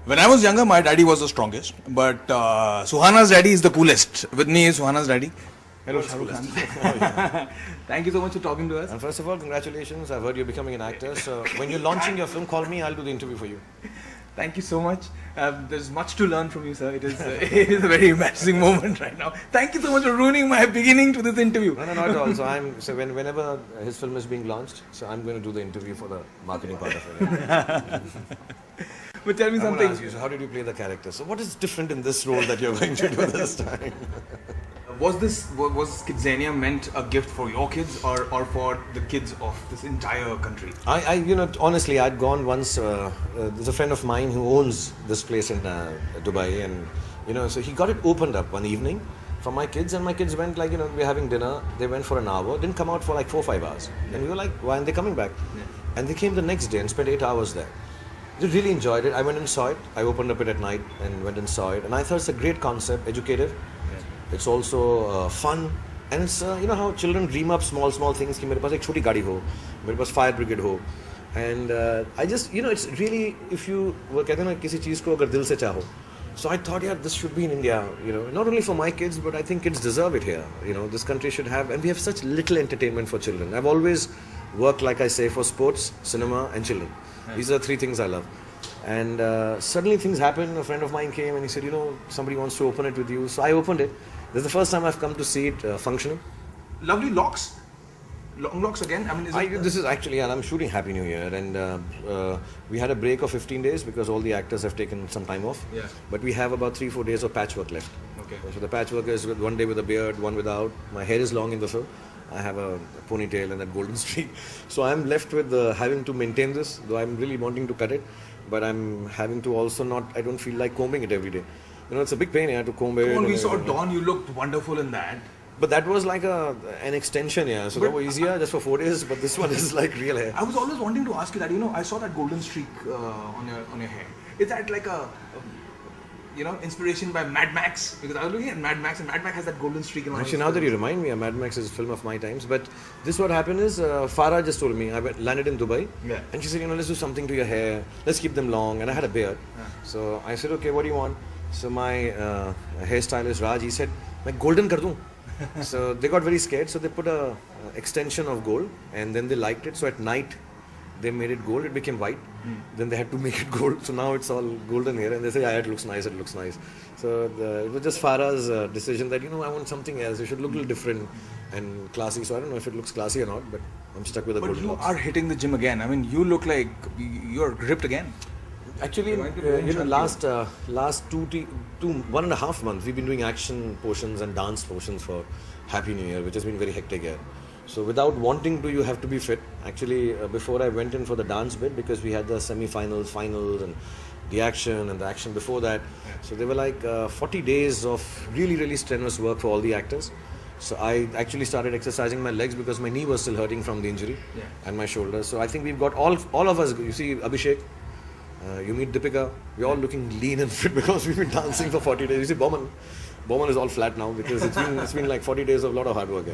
When I was younger, my daddy was the strongest, but Suhana's daddy is the coolest. With me is Suhana's daddy. Hello, Shahrukh Khan. Thank you so much for talking to us. And first of all, congratulations. I've heard you're becoming an actor. So when you're launching your film, call me. I'll do the interview for you. Thank you so much. There's much to learn from you, sir. It is a very embarrassing moment right now. Thank you so much for ruining my beginning to this interview. No, not at all. So whenever his film is being launched, so I'm going to do the interview for the marketing part of it. But tell me something. Ask you, so how did you play the character? So what is different in this role that you're going to do this time? Was Kidzania meant a gift for your kids or for the kids of this entire country? Honestly, I'd gone once. There's a friend of mine who owns this place in Dubai, and so he got it opened up one evening for my kids, and my kids went we're having dinner. They went for an hour, didn't come out for like 4 or 5 hours, and we were like, why aren't they coming back? Yeah. And they came the next day and spent 8 hours there. They really enjoyed it. I went and saw it. I opened up it at night and went and saw it, and I thought it's a great concept, educative. It's also fun, and it's how children dream up small things कि मेरे पास एक छोटी गाड़ी हो, मेरे पास fire brigade हो, and I just it's really, if you वो कहते हैं ना किसी चीज़ को अगर दिल से चाहो, so I thought this should be in India, not only for my kids, but I think kids deserve it here. This country should have, and we have such little entertainment for children. I've always worked, like I say, for sports, cinema, and children. These are 3 things I love. And suddenly things happened. A friend of mine came and he said, somebody wants to open it with you. So I opened it. This is the first time I've come to see it functioning. Lovely locks. Long locks again. This is actually, and I'm shooting Happy New Year, and we had a break of 15 days because all the actors have taken some time off. Yeah. But we have about 3 or 4 days of patchwork left. Okay. So the patchwork is with 1 day with a beard, 1 without. My hair is long in the film. I have a ponytail and that golden streak. So I'm left with having to maintain this, though I'm really wanting to cut it. But I'm having to also I don't feel like combing it every day. It's a big pain to comb it. When we saw Dawn, you looked wonderful in that. But that was like an extension, so that was easier just for 4 days, but this one is like real hair. I was always wanting to ask you that, I saw that golden streak on your hair. Is that like a inspiration by Mad Max? Because I was looking at Mad Max, and Mad Max has that golden streak. Actually, now that you remind me, Mad Max is a film of my times. But this what happened is, Farah just told me, I landed in Dubai, and she said, let's do something to your hair, let's keep them long, and I had a beard. So I said, okay, what do you want? So my hairstylist Raj, he said, मैं golden कर दूँ. So they got very scared, so they put a extension of gold, and then they liked it. So at night, they made it gold, it became white. Then they had to make it gold, so now it's all golden here, and they say, it looks nice, it looks nice. So it was just Farah's decision that, I want something else, it should look a little different and classy. So I don't know if it looks classy or not, but I'm stuck with the golden locks. But you are hitting the gym again. You look like you're ripped again. Actually, last 1.5 months, we've been doing action portions and dance portions for Happy New Year, which has been very hectic here. So without wanting to, you have to be fit. Actually, before I went in for the dance bit, because we had the semi-finals, finals, and the action before that. So there were like 40 days of really, really strenuous work for all the actors. So I actually started exercising my legs because my knee was still hurting from the injury and my shoulder. So I think we've got all of us. You see Abhishek, you meet Deepika, we're all looking lean and fit because we've been dancing for 40 days. You see Bowman is all flat now because it's been like 40 days of a lot of hard work.